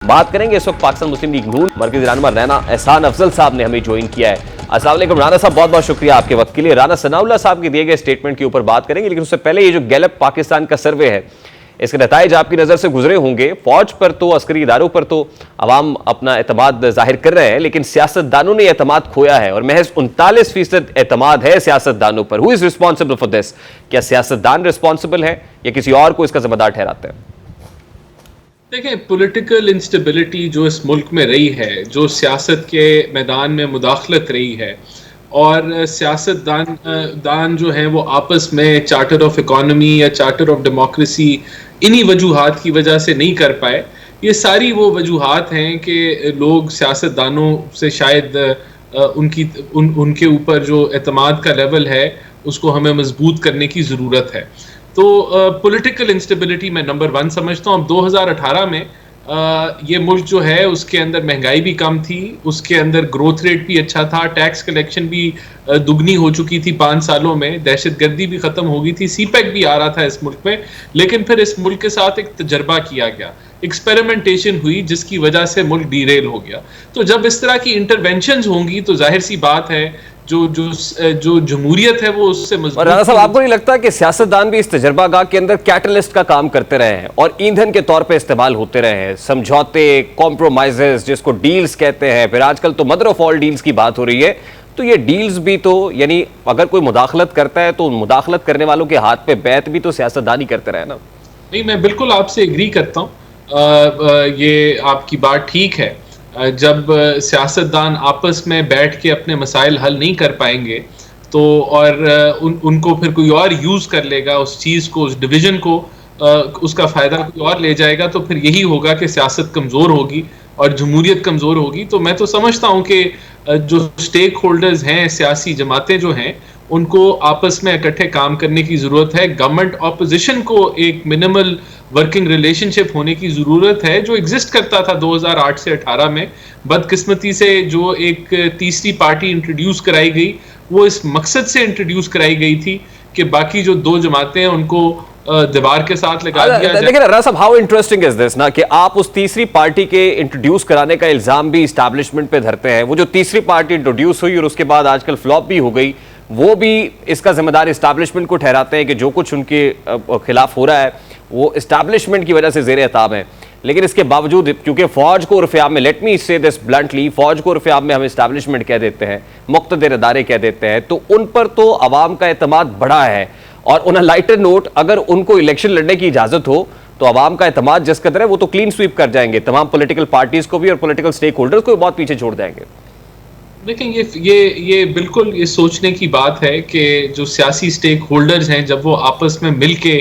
बात करेंगे इस वक्त पाकिस्तान मुस्लिम लीग नून मरकजी रहनुमा राना एहसान अफजल साहब ने हमें ज्वाइन किया है। अस्सलाम वालेकुम राना साहब, बहुत बहुत शुक्रिया आपके वक्त के लिए। राना सनाउल्लाह साहब के दिए गए स्टेटमेंट के ऊपर बात करेंगे, लेकिन उससे पहले ये जो गैलप पाकिस्तान का सर्वे है, इसके नताइज आपकी नजर से गुजरे होंगे। फौज पर तो, अस्करी इदारों पर तो अवाम अपना एतमाद जाहिर कर रहे हैं, लेकिन सियासतदानों ने एतमाद खोया है और महज 39% एतमाद है सियासतदानों पर। Who is responsible for this? क्या सियासतदान रिस्पॉन्सिबल है या किसी और को इसका जिम्मेदार ठहराते हैं? देखिए, पॉलिटिकल इंस्टेबिलिटी जो इस मुल्क में रही है, जो सियासत के मैदान में मुदाखलत रही है, और सियासतदान जो हैं वो आपस में चार्टर ऑफ इकोनॉमी या चार्टर ऑफ डेमोक्रेसी इन्हीं वजूहात की वजह से नहीं कर पाए। ये सारी वो वजूहात हैं कि लोग सियासतदानों से शायद उनके ऊपर जो एतमाद का लेवल है उसको हमें मजबूत करने की ज़रूरत है। तो पॉलिटिकल इंस्टेबिलिटी मैं नंबर 1 समझता हूँ। अब 2018 में ये मुल्क जो है उसके अंदर महंगाई भी कम थी, उसके अंदर ग्रोथ रेट भी अच्छा था, टैक्स कलेक्शन भी दुगनी हो चुकी थी 5 सालों में, दहशतगर्दी भी ख़त्म हो गई थी, सीपैक भी आ रहा था इस मुल्क में। लेकिन फिर इस मुल्क के साथ एक तजर्बा किया गया, एक्सपेरिमेंटेशन हुई, जिसकी वजह से मुल्क डीरेल हो गया। तो जब इस तरह की इंटरवेंशंस होंगी तो जाहिर सी बात है जो जमहूरियत है वो उससे मजबूत। और राना साहब, आपको नहीं लगता कि सियासतदान भी इस तजर्बागाह के अंदर कैटलिस्ट का काम करते रहे हैं और ईंधन के तौर पे इस्तेमाल होते रहे हैं? समझौते, कॉम्प्रोमाइजेस, जिसको डील्स कहते हैं, फिर आजकल तो मदर ऑफ ऑल डील्स की बात हो रही है। तो ये डील्स भी तो, यानी अगर कोई मुदाखलत करता है तो मुदाखलत करने वालों के हाथ पे बैत भी तो सियासतदान ही करते रहे ना। नहीं, मैं बिल्कुल आपसे एग्री करता हूँ, ये आपकी बात ठीक है। जब सियासतदान आपस में बैठ के अपने मसाइल हल नहीं कर पाएंगे तो उनको फिर कोई और यूज़ कर लेगा उस चीज़ को, उस डिवीज़न को, उसका फ़ायदा कोई और ले जाएगा, तो फिर यही होगा कि सियासत कमज़ोर होगी और जमहूरियत कमज़ोर होगी। तो मैं तो समझता हूँ कि जो स्टेक होल्डर्स हैं, सियासी जमातें जो हैं, उनको आपस में इकट्ठे काम करने की ज़रूरत है। गवर्नमेंट ऑपोजिशन को एक मिनिमल वर्किंग रिलेशनशिप होने की ज़रूरत है, जो एग्जिस्ट करता था 2008 से 18 में। बदकिस्मती से जो एक तीसरी पार्टी इंट्रोड्यूस कराई गई, वो इस मकसद से इंट्रोड्यूस कराई गई थी कि बाकी जो दो जमातें हैं उनको दीवार के साथ लगा दिया जाए। लेकिन राना साहब, हाउ इंटरेस्टिंग इज दिस ना कि आप उस तीसरी पार्टी के इंट्रोड्यूस कराने का इल्जाम भी इस्टेब्लिशमेंट पे धरते हैं। वो जो तीसरी पार्टी इंट्रोड्यूस हुई और उसके बाद आजकल फ्लॉप भी हो गई, वो भी इसका जिम्मेदार इस्टेब्लिशमेंट को ठहराते हैं कि जो कुछ उनके खिलाफ हो रहा है वो इस्टेब्लिशमेंट की वजह से ज़ेर एहताम है। लेकिन इसके बावजूद, क्योंकि फौज को उर्फ़-ए-आम में, लेट मी से दिस ब्लंटली, फौज को उर्फ़-ए-आम में हम इस्टेब्लिशमेंट कह देते हैं, मुक़्तदिर इदारे कह देते हैं, तो उन पर तो अवाम का एतमाद बढ़ा है। और ऑन अ लाइटर नोट, अगर उनको इलेक्शन लड़ने की इजाज़त हो तो अवाम का एतमाद जिस कदर है वो तो क्लीन स्वीप कर जाएंगे, तमाम पॉलिटिकल पार्टीज़ को भी और पॉलिटिकल स्टेक होल्डर्स को भी बहुत पीछे छोड़ देंगे। देखें, ये बिल्कुल ये सोचने की बात है कि जो सियासी स्टेक होल्डर्स हैं, जब वो आपस में मिल के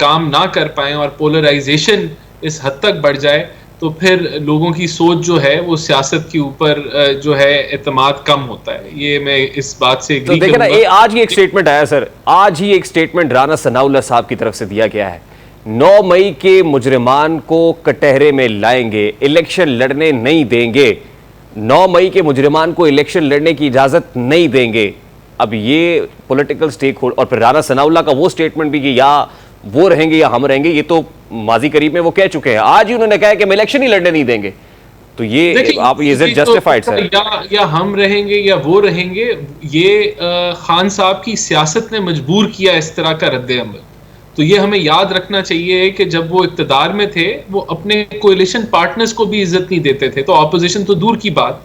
काम ना कर पाएं और पोलराइजेशन इस हद तक बढ़ जाए, तो फिर लोगों की सोच जो है वो सियासत के ऊपर जो है एतमाद कम होता है। ये मैं इस बात से एग्री तो देखिए ना, आज ही एक स्टेटमेंट आया सर, आज ही एक स्टेटमेंट राना सनाउल्लाह साहब की तरफ से दिया गया है। 9 मई के मुजरिमान को कटहरे में लाएंगे, इलेक्शन लड़ने नहीं देंगे। 9 मई के मुजरिमान को इलेक्शन लड़ने की इजाजत नहीं देंगे। अब ये पॉलिटिकल स्टेक होल्डर, और फिर राना सनाउल्लाह का वो स्टेटमेंट भी कि या वो रहेंगे या हम रहेंगे, ये तो माजी करीब में वो कह चुके हैं। आज ही उन्होंने कहा है कि हम इलेक्शन ही लड़ने नहीं देंगे। तो ये आप, ये जस्टिफाइड सर? या हम रहेंगे या वो रहेंगे, ये खान साहब की सियासत ने मजबूर किया इस तरह का रद्द अमल। तो ये हमें याद रखना चाहिए कि जब वो इक्तदार में थे, वो अपने कोalition पार्टनर्स को भी इज्जत नहीं देते थे, तो ऑपोजिशन तो दूर की बात।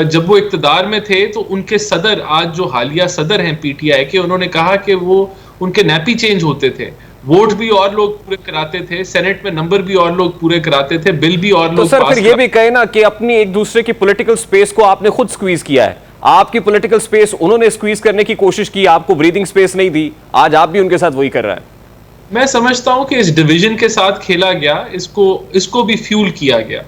जब वो इक्तदार में थे तो उनके सदर, आज जो हालिया सदर हैं PTI के, उन्होंने कहा कि वो उनके नैपी चेंज होते थे, वोट भी और लोग पूरे कराते थे, सेनेट में नंबर भी और लोग पूरे कराते थे, बिल भी और लोग। तो सर फिर ये भी कहे ना कि अपनी एक दूसरे की पॉलिटिकल स्पेस को आपने खुद स्क्वीज किया है। आपकी पॉलिटिकल स्पेस उन्होंने स्क्वीज करने की कोशिश की, आपको ब्रीदिंग स्पेस नहीं दी। आज आप भी उनके साथ वही कर रहे हैं। मैं समझता हूं कि इस डिवीजन के साथ खेला गया, इसको भी फ्यूल किया गया।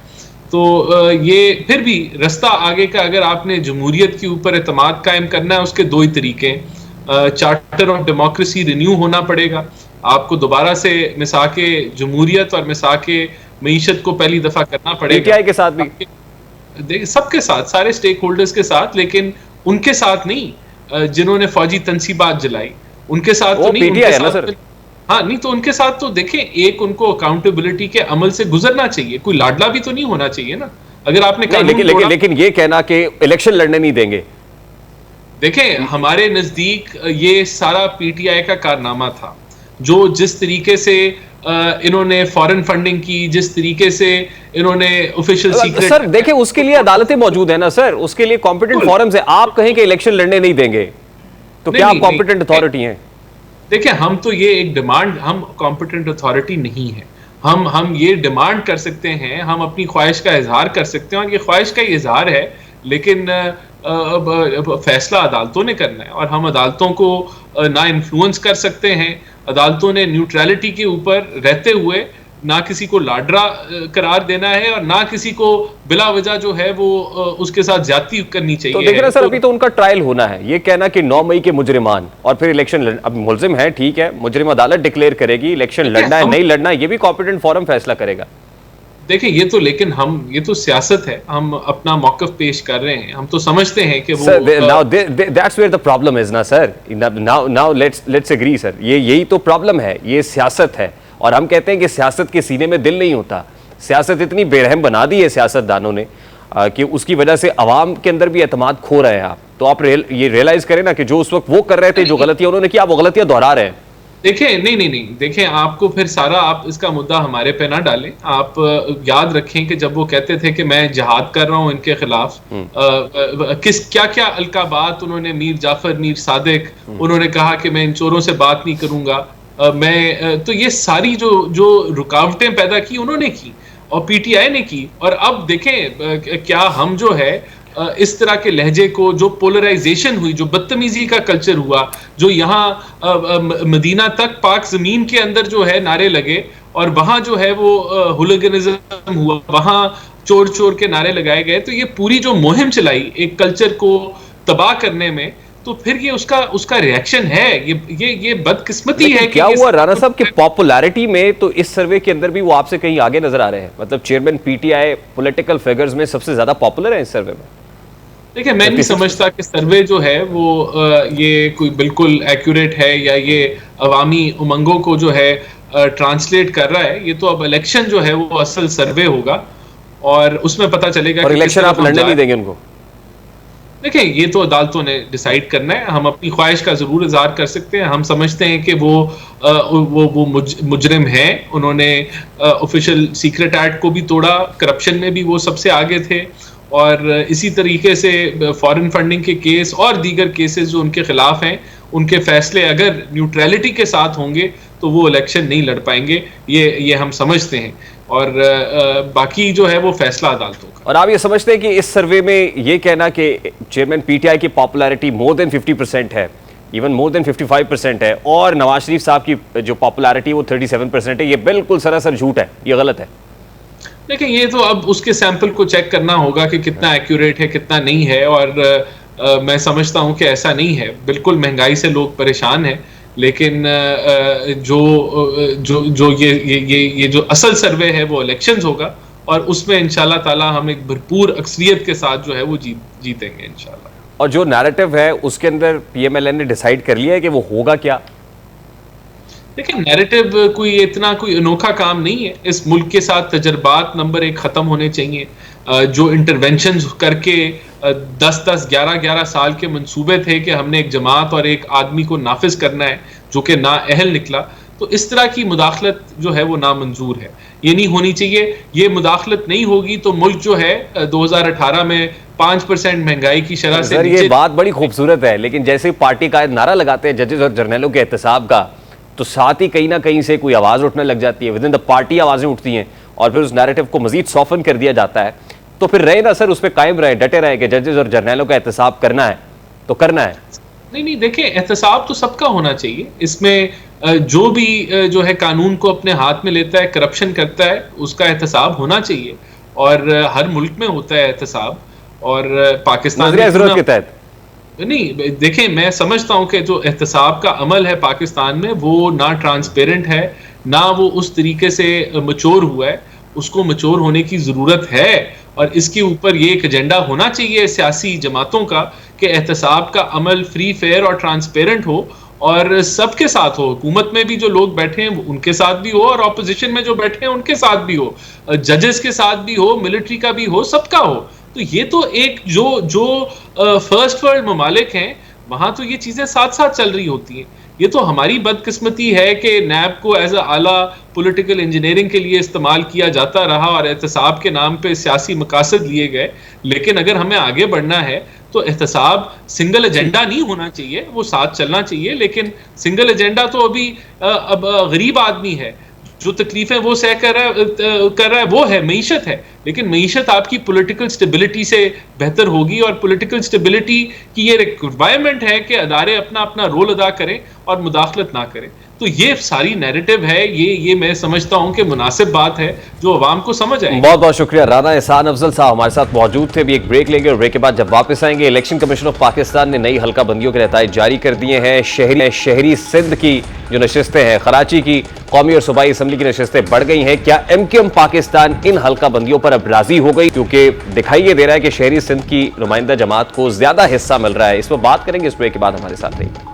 तो ये फिर भी रास्ता आगे का, अगर आपने जमहूरियत के ऊपर एतमाद कायम करना है, उसके 2 ही तरीके हैं। चार्टर ऑफ डेमोक्रेसी रिन्यू होना पड़ेगा, आपको दोबारा से मिसाके जमहूरियत और मिसाके मईशत को पहली दफा करना पड़ेगा। PTI के साथ भी, सबके साथ, सारे स्टेक होल्डर्स के साथ, लेकिन उनके साथ नहीं जिन्होंने फौजी तनसीबात जलाई, उनके साथ तो नहीं। PTI है ना सर? हाँ, नहीं तो उनके साथ तो देखें, एक उनको अकाउंटेबिलिटी के अमल से गुजरना चाहिए, कोई लाडला भी तो नहीं होना चाहिए ना। अगर आपने नहीं, कानून तोड़ा, लेकिन ये कहना कि इलेक्शन लड़ने नहीं देंगे। देखें हमारे नजदीक ये सारा पीटीआई का कारनामा था, जो जिस तरीके से इन्होंने फॉरेन फंडिंग की, जिस तरीके से इन्होंने ऑफिशियल सीक्रेट। सर देखिए, उसके लिए अदालतें मौजूद है ना सर, उसके लिए कॉम्पिटेंट फोरम्स है। आप कहें कि इलेक्शन लड़ने नहीं देंगे तो क्या आप कॉम्पिटेंट अथॉरिटी हैं? देखिए, हम तो ये एक डिमांड, हम कॉम्पिटेंट अथॉरिटी नहीं है। हम ये डिमांड कर सकते हैं, हम अपनी ख्वाहिश का इजहार कर सकते हैं, और ये ख्वाहिश का इजहार है, लेकिन फैसला अदालतों ने करना है, और हम अदालतों को ना इन्फ्लुएंस कर सकते हैं। अदालतों ने न्यूट्रलिटी के ऊपर रहते हुए ना किसी को लाडरा करार देना है, और ना किसी को बिला वजह जो है वो उसके साथ ज्यादती करनी चाहिए। तो देखिए ना सर, अभी तो उनका ट्रायल होना है। ये कहना कि 9 मई के मुजरिमान और फिर इलेक्शन अब मुलजिम है, ठीक है, मुजरिम अदालत डिक्लेयर करेगी, इलेक्शन लड़ना है नहीं लड़ना है ये भी कॉम्पिटेंट फोरम फैसला करेगा। देखिए, ये तो, लेकिन ये तो सियासत है, हम अपना मौकफ पेश कर रहे हैं, हम तो समझते हैं कि वो now that's where the problem is ना sir. Now let's agree sir, यही तो प्रॉब्लम है, ये सियासत है। और हम कहते हैं कि सियासत के सीने में दिल नहीं होता। सियासत इतनी बेरहम बना दी है सियासतदानों ने कि उसकी वजह से अवाम के अंदर भी एतमाद खो रहे हैं आप। तो आप ये रियलाइज करें ना कि जो उस वक्त वो कर रहे थे, जो गलतियां उन्होंने की, आप वो गलतियां दोहरा रहे हैं। देखें, नहीं, देखें, आपको फिर सारा, आप इसका मुद्दा हमारे पे ना डालें। आप याद रखें कि जब वो कहते थे कि मैं जिहाद कर रहा हूं इनके खिलाफ, क्या क्या अलकाबात उन्होंने, मीर जाफर, मीर सादिक, उन्होंने कहा कि मैं इन चोरों से बात नहीं करूंगा, तो ये सारी जो रुकावटें पैदा की उन्होंने की और पीटीआई ने की। और अब देखें क्या हम जो है इस तरह के लहजे को, जो पोलराइजेशन हुई, जो बदतमीजी का कल्चर हुआ, जो यहाँ मदीना तक पाक जमीन के अंदर जो है नारे लगे, और वहां जो है वो हुलिगनिज्म हुआ, वहां चोर चोर के नारे लगाए गए, तो ये पूरी जो मुहिम चलाई एक कल्चर को तबाह करने में, तो फिर ये उसका रिएक्शन है। ये बदकिस्मती है कि क्या हुआ राणा साहब की पॉपुलैरिटी में, तो इस सर्वे के अंदर भी वो आपसे कहीं आगे नजर आ रहे हैं। मतलब चेयरमैन पीटीआई पॉलिटिकल फिगर्स में सबसे ज्यादा पॉपुलर है इस सर्वे में। देखिए, मैं नहीं समझता कि सर्वे जो है वो ये कोई बिल्कुल एक्यूरेट है, या ये अवामी उमंगों को जो है ट्रांसलेट कर रहा है। ये तो अब इलेक्शन जो है वो असल सर्वे होगा, और उसमें पता चलेगा। और इलेक्शन आप लड़ने नहीं देंगे उनको? देखिए, ये तो अदालतों ने डिसाइड करना है। हम अपनी ख्वाहिश का जरूर इजहार कर सकते हैं। हम समझते हैं कि वो मुजरिम हैं, उन्होंने ऑफिशियल सीक्रेट एक्ट को भी तोड़ा, करप्शन में भी वो सबसे आगे थे, और इसी तरीके से फॉरेन फंडिंग के केस और दीगर केसेस जो उनके खिलाफ हैं, उनके फैसले अगर न्यूट्रलिटी के साथ होंगे तो वो इलेक्शन नहीं लड़ पाएंगे, ये हम समझते हैं। और बाकी जो है वो फैसला अदालतों का। और आप ये समझते हैं कि इस सर्वे में ये कहना कि चेयरमैन पीटीआई की पॉपुलैरिटी मोर देन 50% है, इवन मोर देन 55% है, और नवाज शरीफ साहब की जो पॉपुलैरिटी वो 37% है, ये बिल्कुल सरासर झूठ है, ये गलत है? देखिए, ये तो अब उसके सैंपल को चेक करना होगा कि कितना एक्यूरेट है, कितना नहीं है। और मैं समझता हूं कि ऐसा नहीं है। बिल्कुल महंगाई से लोग परेशान हैं, लेकिन जो ये जो असल सर्वे है वो इलेक्शंस होगा, और उसमें इंशाल्लाह ताला हम एक भरपूर अक्सरियत के साथ जो है वो जीतेंगे इंशाल्लाह। और जो नैरेटिव है उसके अंदर पीएमएलएन ने डिसाइड कर लिया है कि वो होगा क्या? देखिए, नैरेटिव कोई अनोखा काम नहीं है। इस मुल्क के साथ तजर्बात नंबर 1 खत्म होने चाहिए। जो इंटरवेंशन करके 10-10, 11-11 साल के मंसूबे थे कि हमने एक जमात और एक आदमी को नाफिज करना है, जो कि नाअहल निकला, तो इस तरह की मुदाखलत जो है वो नामंजूर है, ये नहीं होनी चाहिए। ये मुदाखलत नहीं होगी तो मुल्क जो है 2018 में 5% महंगाई की शरह से ये बात बड़ी खूबसूरत है, लेकिन जैसे पार्टी का नारा लगाते हैं जजेस और जर्नलों के एहतसाब का, तो साथ ही कहीं ना कहीं से कोई आवाज उठने लग जाती है, विद इन द पार्टी आवाजें उठती हैं, और फिर उस नैरेटिव को मजीद सॉफन कर दिया जाता है। तो फिर रहे ना सर, उस पर कायम रहे, डटे रहे कि जजेस और जर्नलों का एहतसाब करना है तो करना है। नहीं, देखिए, एहतसाब तो सबका होना चाहिए। इसमें जो भी जो है कानून को अपने हाथ में लेता है, करप्शन करता है, उसका एहतसाब होना चाहिए, और हर मुल्क में होता है एहतसाब। और पाकिस्तान जरूरत के तहत नहीं, देखें, मैं समझता हूं कि जो एहतसाब का अमल है पाकिस्तान में, वो ना ट्रांसपेरेंट है, ना वो उस तरीके से मैच्योर हुआ है। उसको मैच्योर होने की जरूरत है, और इसके ऊपर ये एक एजेंडा होना चाहिए सियासी जमातों का कि एहतसाब का अमल फ्री, फेयर और ट्रांसपेरेंट हो, और सबके साथ हो, हुकूमत में भी जो लोग बैठे हैं उनके साथ भी हो, और ऑपोजिशन में जो बैठे हैं उनके साथ भी हो, जजेस के साथ भी हो, मिलिट्री का भी हो, सबका हो। तो ये तो एक जो जो फर्स्ट वर्ल्ड ममालिक हैं वहां तो ये चीजें साथ साथ चल रही होती हैं। ये तो हमारी बदकिस्मती है कि नैब को एज आला पॉलिटिकल इंजीनियरिंग के लिए इस्तेमाल किया जाता रहा और एहतसाब के नाम पे सियासी मकासद लिए गए। लेकिन अगर हमें आगे बढ़ना है तो एहतसाब सिंगल एजेंडा नहीं होना चाहिए, वो साथ चलना चाहिए। लेकिन सिंगल एजेंडा तो अभी अब गरीब आदमी है, जो तकलीफें वो सह कर रहा है वो है मईशत है। लेकिन मईशत आपकी पॉलिटिकल स्टेबिलिटी से बेहतर होगी, और पॉलिटिकल स्टेबिलिटी की ये रिक्वायरमेंट है कि अदारे अपना अपना रोल अदा करें और मुदाखलत ना करें। तो ये सारी नैरेटिव है, ये मैं समझता हूं कि मुनासिब बात है जो अवाम को समझ आए। बहुत बहुत शुक्रिया। राना एहसान अफजल साहब हमारे साथ मौजूद थे। अभी एक ब्रेक लेंगे और ब्रेक के बाद जब वापस आएंगे, इलेक्शन कमीशन ऑफ पाकिस्तान ने नई हल्का बंदियों के नताइज जारी कर दिए हैं। शहरी सिंध की जो नशिस्तें हैं, कराची की कौमी और सूबाई असम्बली की नशिस्तें बढ़ गई हैं। क्या MQM पाकिस्तान इन हल्का बंदियों पर अब राजी हो गई? क्योंकि दिखाई ये दे रहा है कि शहरी सिंध की नुमाइंदा जमात को ज्यादा हिस्सा मिल रहा है। इस पर बात करेंगे इस ब्रेक के बाद। हमारे साथ रहिए।